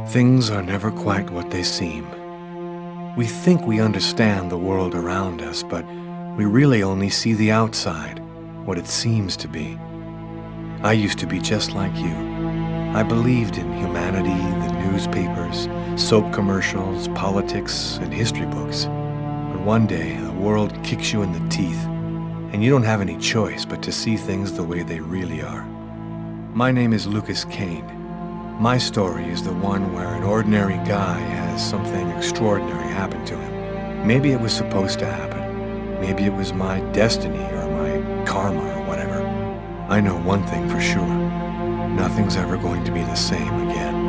Things are never quite what they seem. We think we understand the world around us, but we really only see the outside, what it seems to be. I used to be just like you. I believed in humanity, the newspapers, soap commercials, politics, and history books. But one day, the world kicks you in the teeth, and you don't have any choice but to see things the way they really are. My name is Lucas Kane. My story is the one where an ordinary guy has something extraordinary happen to him. Maybe it was supposed to happen. Maybe it was my destiny or my karma or whatever. I know one thing for sure. Nothing's ever going to be the same again.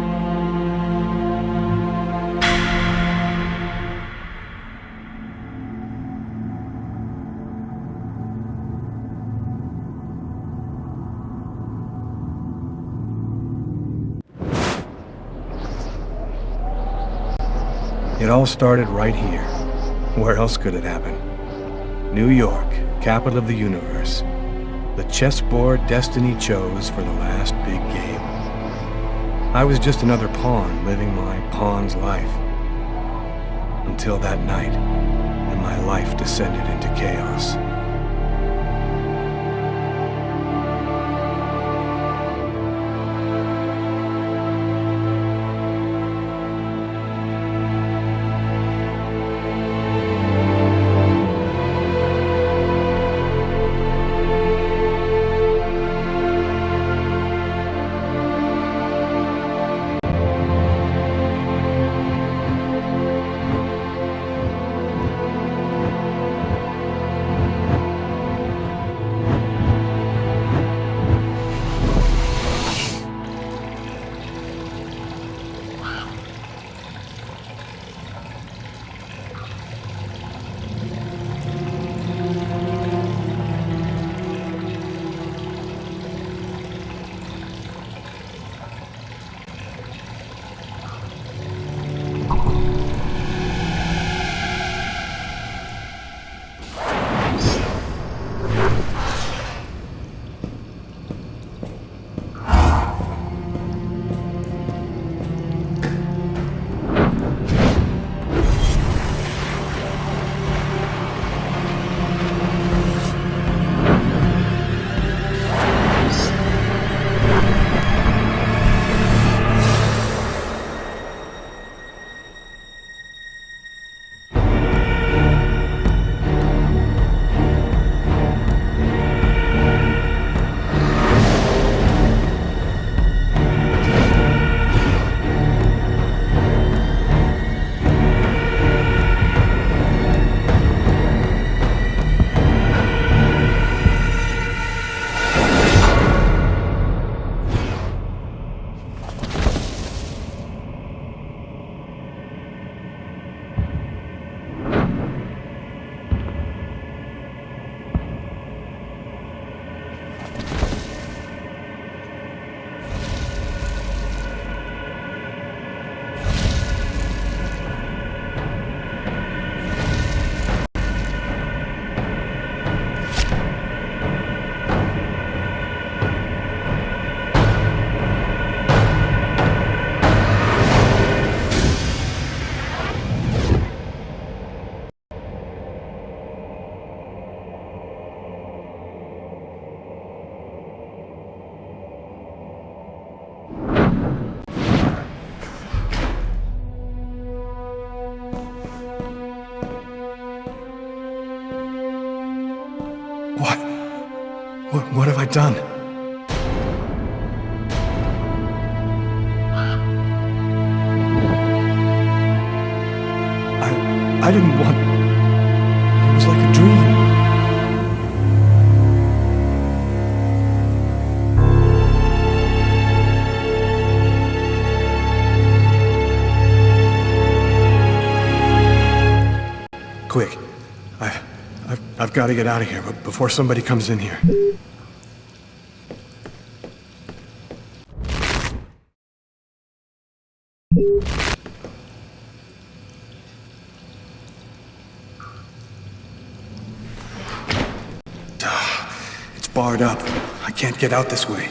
It all started right here. Where else could it happen? New York, capital of the universe. The chessboard destiny chose for the last big game. I was just another pawn living my pawn's life. Until that night, and my life descended into chaos. What have I done? I didn't want... It was like a dream. Quick. I've got to get out of here, but before somebody comes in here. It's barred up. I can't get out this way.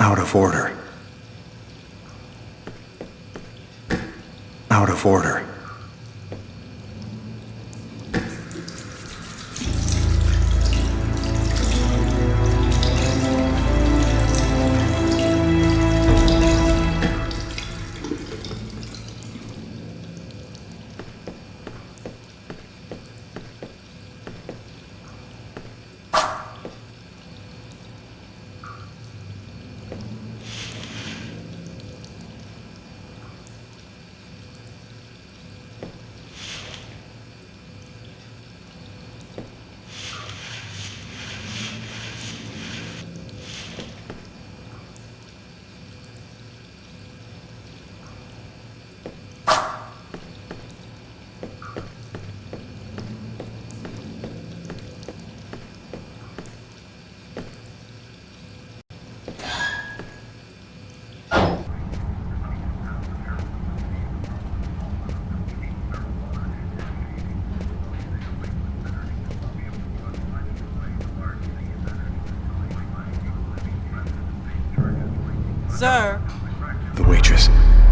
Out of order. Out of order. Sir? The waitress.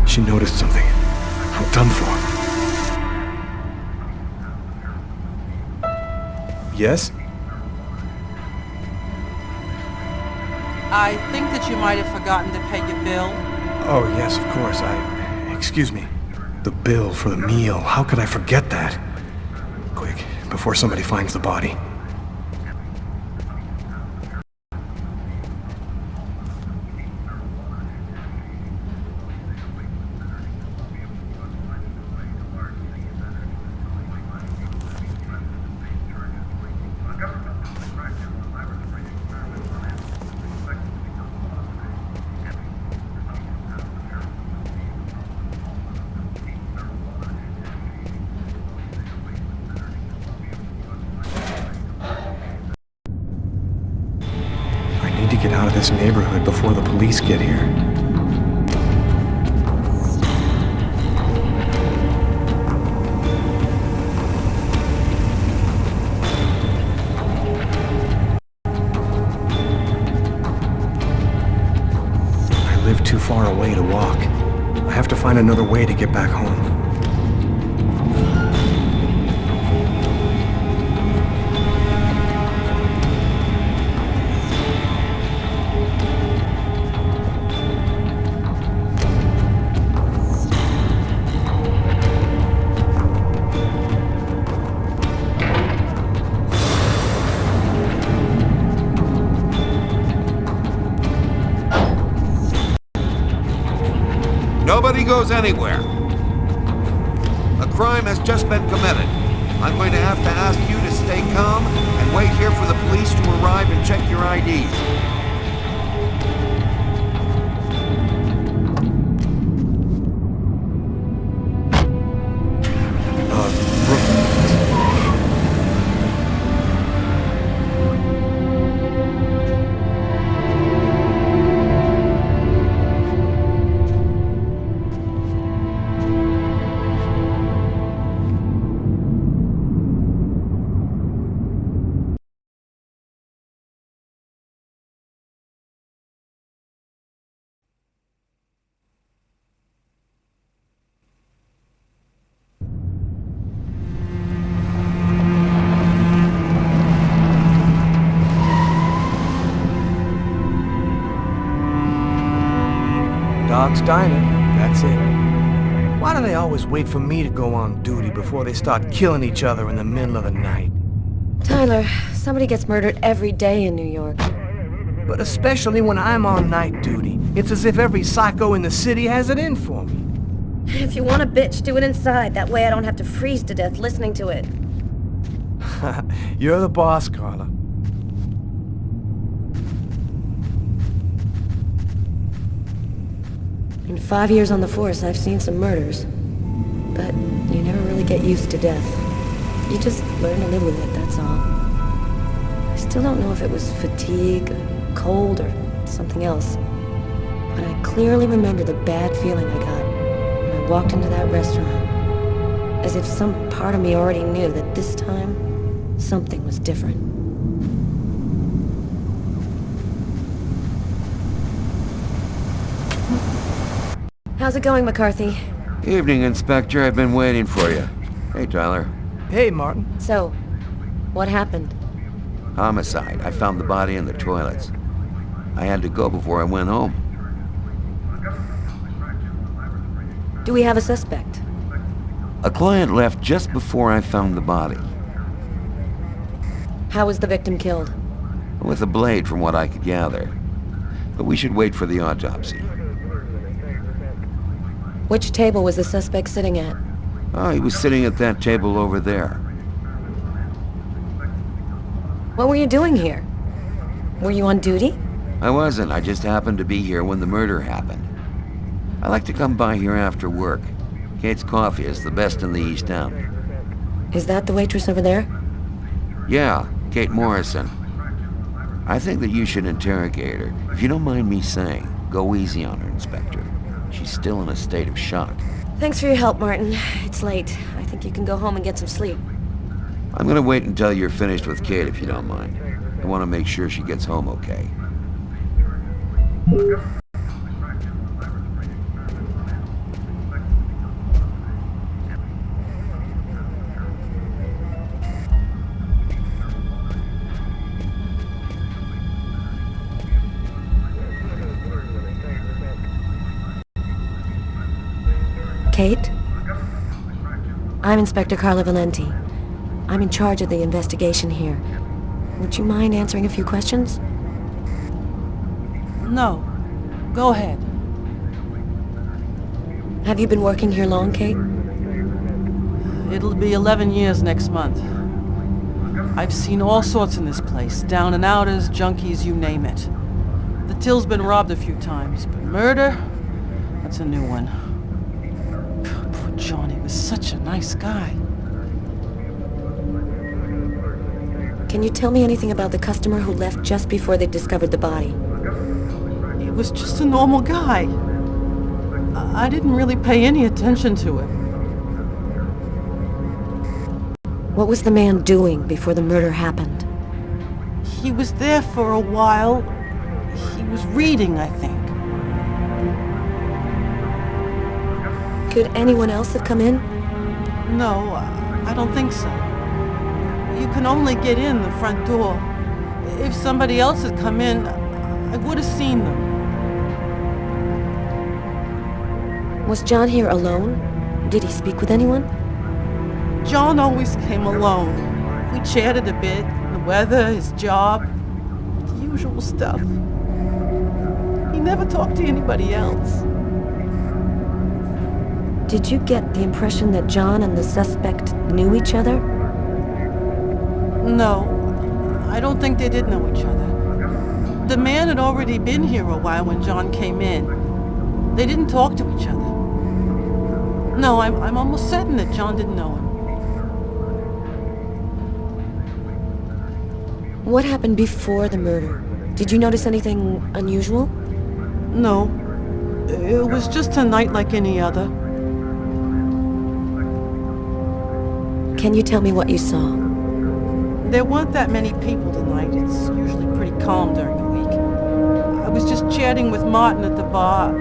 She noticed something. I'm done for. Yes? I think that you might have forgotten to pay your bill. Oh, yes, of course. Excuse me. The bill for the meal. How could I forget that? Quick, before somebody finds the body. I need to get out of this neighborhood before the police get here. I live too far away to walk. I have to find another way to get back home. Nobody goes anywhere. A crime has just been committed. I'm going to have to ask you to stay calm and wait here for the police to arrive and check your IDs. Dog's Diner, that's it. Why do they always wait for me to go on duty before they start killing each other in the middle of the night? Tyler, somebody gets murdered every day in New York. But especially when I'm on night duty. It's as if every psycho in the city has it in for me. If you want a bitch, do it inside. That way I don't have to freeze to death listening to it. You're the boss, Carla. In 5 years on the force, I've seen some murders. But you never really get used to death. You just learn to live with it, that's all. I still don't know if it was fatigue, or cold, or something else. But I clearly remember the bad feeling I got when I walked into that restaurant. As if some part of me already knew that this time, something was different. How's it going, McCarthy? Evening, Inspector. I've been waiting for you. Hey, Tyler. Hey, Martin. So, what happened? Homicide. I found the body in the toilets. I had to go before I went home. Do we have a suspect? A client left just before I found the body. How was the victim killed? With a blade, from what I could gather. But we should wait for the autopsy. Which table was the suspect sitting at? Oh, he was sitting at that table over there. What were you doing here? Were you on duty? I wasn't. I just happened to be here when the murder happened. I like to come by here after work. Kate's Coffee is the best in the East End. Is that the waitress over there? Yeah, Kate Morrison. I think that you should interrogate her. If you don't mind me saying, go easy on her, Inspector. She's still in a state of shock. Thanks for your help, Martin. It's late. I think you can go home and get some sleep. I'm gonna wait until you're finished with Kate, if you don't mind. I want to make sure she gets home okay. Kate? I'm Inspector Carla Valenti. I'm in charge of the investigation here. Would you mind answering a few questions? No. Go ahead. Have you been working here long, Kate? It'll be 11 years next month. I've seen all sorts in this place. Down and outers, junkies, you name it. The till's been robbed a few times, but murder? That's a new one. Poor John, he was such a nice guy. Can you tell me anything about the customer who left just before they discovered the body? He was just a normal guy. I didn't really pay any attention to him. What was the man doing before the murder happened? He was there for a while. He was reading, I think. Could anyone else have come in? No, I don't think so. You can only get in the front door. If somebody else had come in, I would have seen them. Was John here alone? Did he speak with anyone? John always came alone. We chatted a bit, the weather, his job, the usual stuff. He never talked to anybody else. Did you get the impression that John and the suspect knew each other? No, I don't think they did know each other. The man had already been here a while when John came in. They didn't talk to each other. No, I'm almost certain that John didn't know him. What happened before the murder? Did you notice anything unusual? No, it was just a night like any other. Can you tell me what you saw? There weren't that many people tonight. It's usually pretty calm during the week. I was just chatting with Martin at the bar.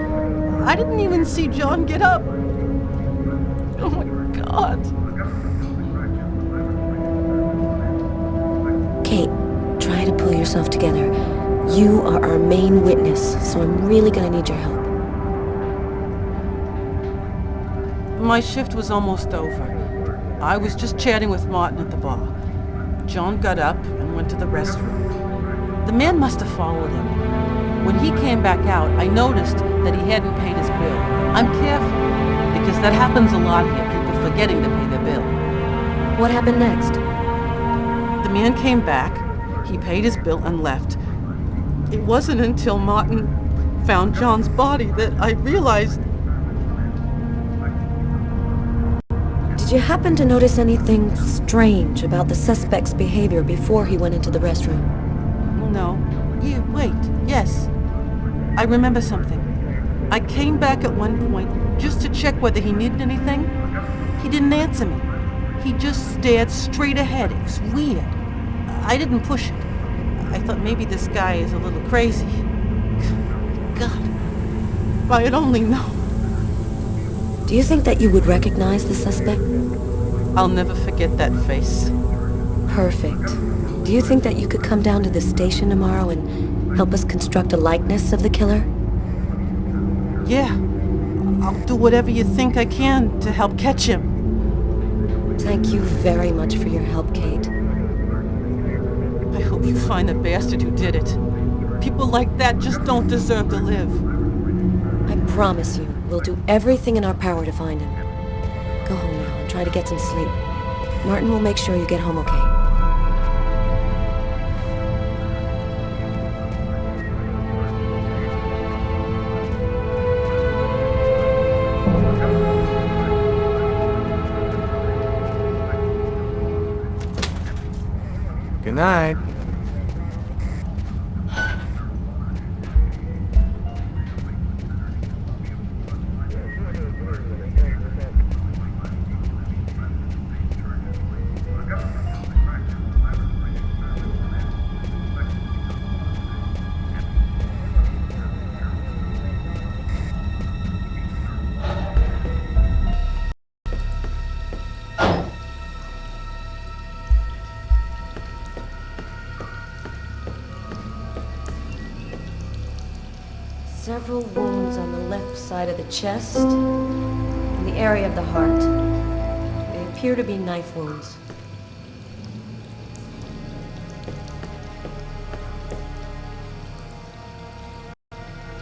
I didn't even see John get up. Oh my God. Kate, try to pull yourself together. You are our main witness, so I'm really gonna need your help. My shift was almost over. I was just chatting with Martin at the bar. John got up and went to the restroom. The man must have followed him. When he came back out, I noticed that he hadn't paid his bill. I'm careful, because that happens a lot here, people forgetting to pay their bill. What happened next? The man came back, he paid his bill and left. It wasn't until Martin found John's body that I realized. Did you happen to notice anything strange about the suspect's behavior before he went into the restroom? No. Wait, yes. I remember something. I came back at one point just to check whether he needed anything. He didn't answer me. He just stared straight ahead. It was weird. I didn't push it. I thought maybe this guy is a little crazy. God, if I had only known. Do you think that you would recognize the suspect? I'll never forget that face. Perfect. Do you think that you could come down to the station tomorrow and help us construct a likeness of the killer? Yeah. I'll do whatever you think I can to help catch him. Thank you very much for your help, Kate. I hope you find the bastard who did it. People like that just don't deserve to live. I promise you, we'll do everything in our power to find him. Go home now and try to get some sleep. Martin will make sure you get home okay. Good night. Several wounds on the left side of the chest and the area of the heart. They appear to be knife wounds.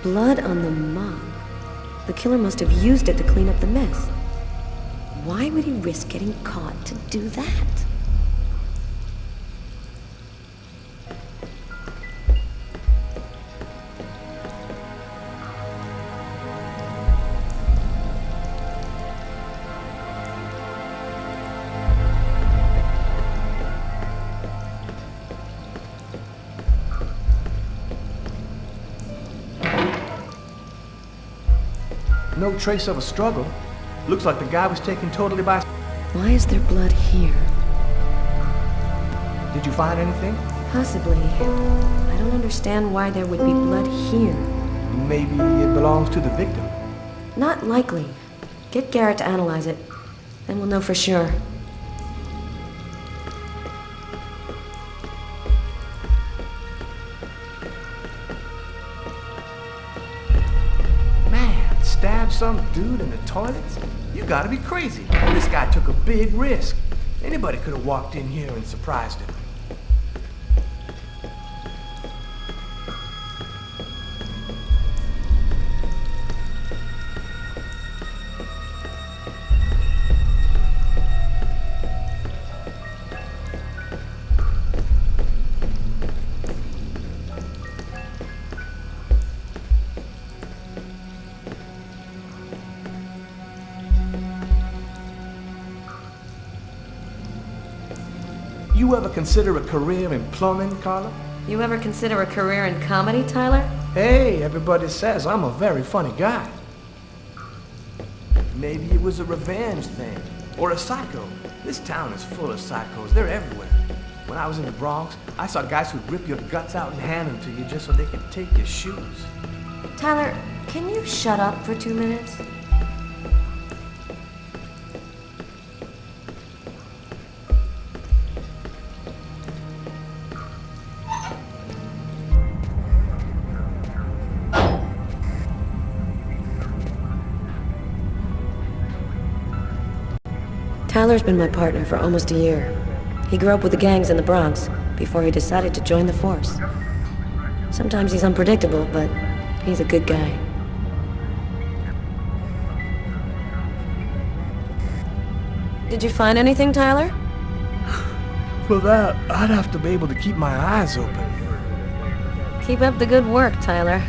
Blood on the mop. The killer must have used it to clean up the mess. Why would he risk getting caught to do that? No trace of a struggle. Looks like the guy was taken totally by... Why is there blood here? Did you find anything? Possibly. I don't understand why there would be blood here. Maybe it belongs to the victim. Not likely. Get Garrett to analyze it. Then we'll know for sure. Man, stabbed some dude in the toilets? You gotta be crazy. This guy took a big risk. Anybody could have walked in here and surprised him. You ever consider a career in plumbing, Carla? You ever consider a career in comedy, Tyler? Hey, everybody says I'm a very funny guy. Maybe it was a revenge thing, or a psycho. This town is full of psychos. They're everywhere. When I was in the Bronx, I saw guys who'd rip your guts out and hand them to you just so they could take your shoes. Tyler, can you shut up for 2 minutes? Tyler's been my partner for almost a year. He grew up with the gangs in the Bronx before he decided to join the force. Sometimes he's unpredictable, but he's a good guy. Did you find anything, Tyler? For that, I'd have to be able to keep my eyes open. Keep up the good work, Tyler.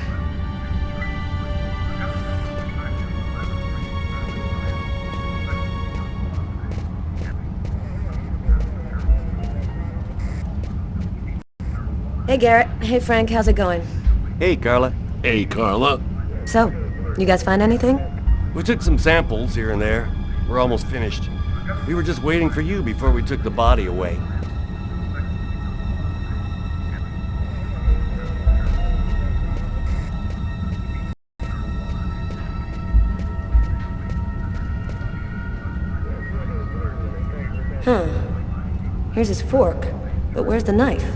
Hey, Garrett. Hey, Frank. How's it going? Hey, Carla. Hey, Carla. So, you guys find anything? We took some samples here and there. We're almost finished. We were just waiting for you before we took the body away. Huh. Here's his fork, but where's the knife?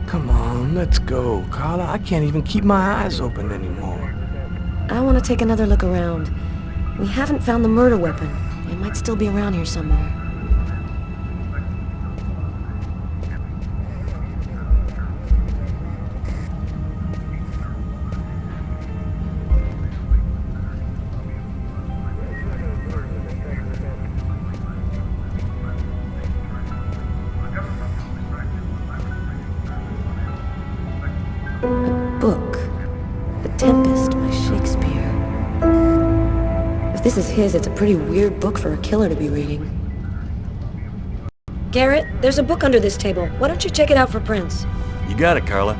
Come on, let's go, Carla. I can't even keep my eyes open anymore. I want to take another look around. We haven't found the murder weapon. It might still be around here somewhere. A book. The Tempest by Shakespeare. If this is his, it's a pretty weird book for a killer to be reading. Garrett, there's a book under this table. Why don't you check it out for prints? You got it, Carla.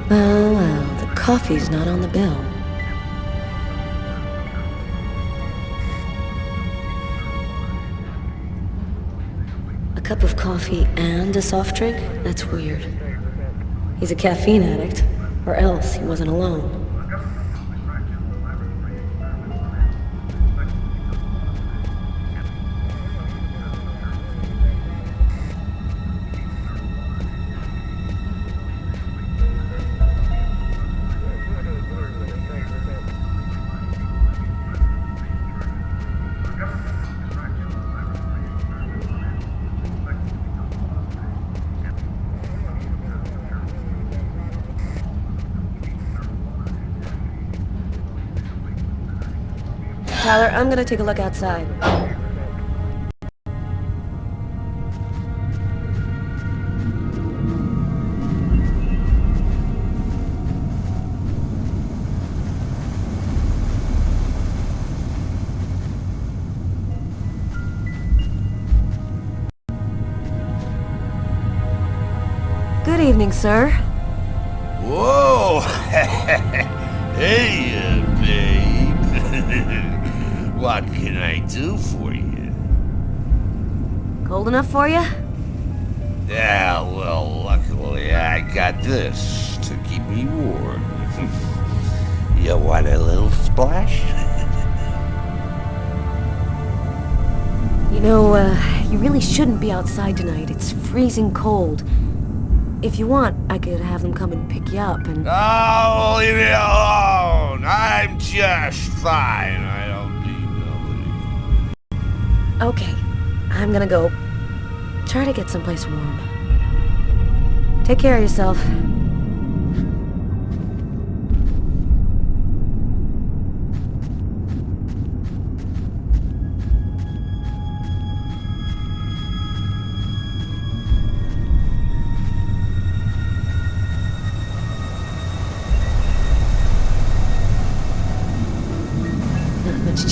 Well, the coffee's not on the bill. A cup of coffee and a soft drink? That's weird. He's a caffeine addict, or else he wasn't alone. Tyler, I'm gonna take a look outside. Good evening, sir. Whoa! Hey, babe. What can I do for you? Cold enough for you? Yeah, well, luckily I got this to keep me warm. You want a little splash? You know, you really shouldn't be outside tonight. It's freezing cold. If you want, I could have them come and pick you up and... Oh, leave me alone! I'm just fine. I don't need nobody. Okay, I'm gonna go. Try to get someplace warm. Take care of yourself.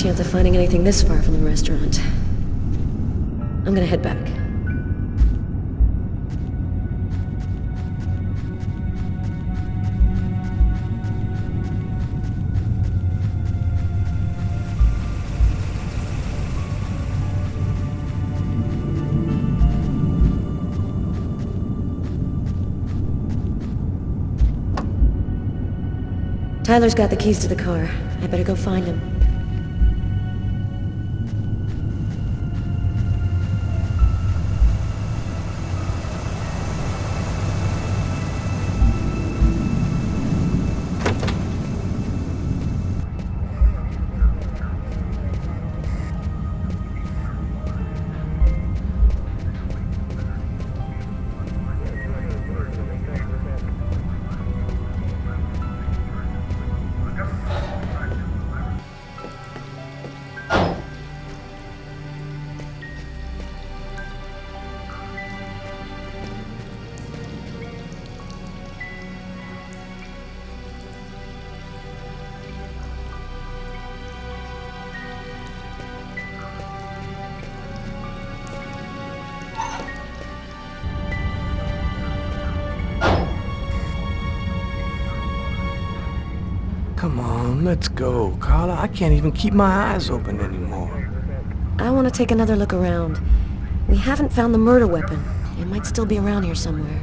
chance of finding anything this far from the restaurant. I'm gonna head back. Tyler's got the keys to the car. I better go find him. Come on, let's go, Carla. I can't even keep my eyes open anymore. I want to take another look around. We haven't found the murder weapon. It might still be around here somewhere.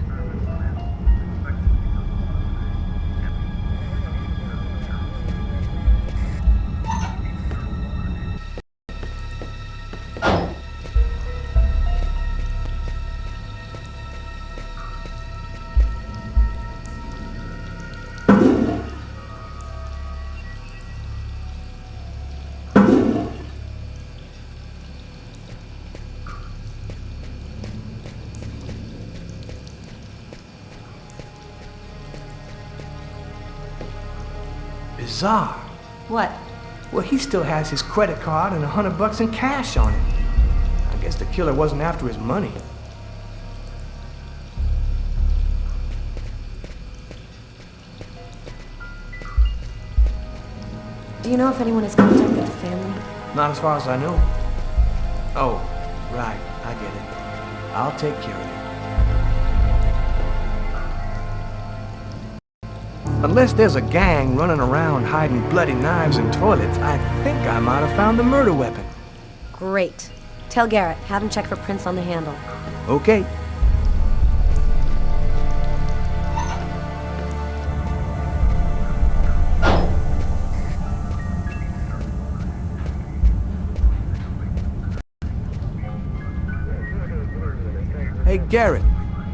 Bizarre. What? Well, he still has his credit card and $100 in cash on him. I guess the killer wasn't after his money. Do you know if anyone has contacted the family? Not as far as I know. Oh, right. I get it. I'll take care of it. Unless there's a gang running around hiding bloody knives in toilets, I think I might have found the murder weapon. Great. Tell Garrett, have him check for prints on the handle. Okay. Hey, Garrett.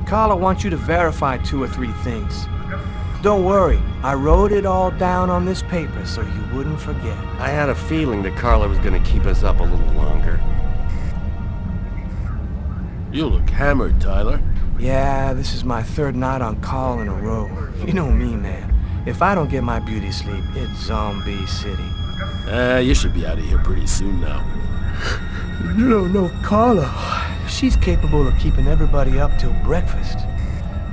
Carla wants you to verify 2 or 3 things. Don't worry, I wrote it all down on this paper so you wouldn't forget. I had a feeling that Carla was gonna keep us up a little longer. You look hammered, Tyler. Yeah, this is my 3rd night on call in a row. You know me, man. If I don't get my beauty sleep, it's Zombie City. You should be out of here pretty soon now. You don't know Carla. She's capable of keeping everybody up till breakfast.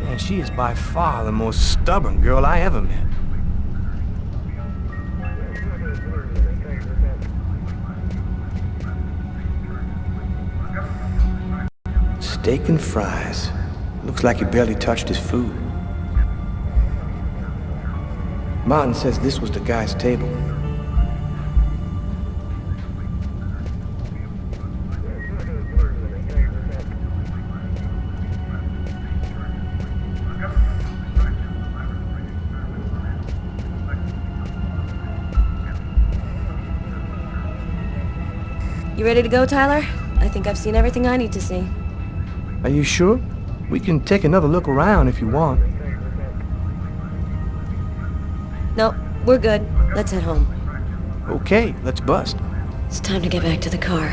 And she is by far the most stubborn girl I ever met. Steak and fries. Looks like he barely touched his food. Martin says this was the guy's table. You ready to go, Tyler? I think I've seen everything I need to see. Are you sure? We can take another look around if you want. No, we're good. Let's head home. Okay, let's bust. It's time to get back to the car.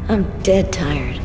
I'm dead tired.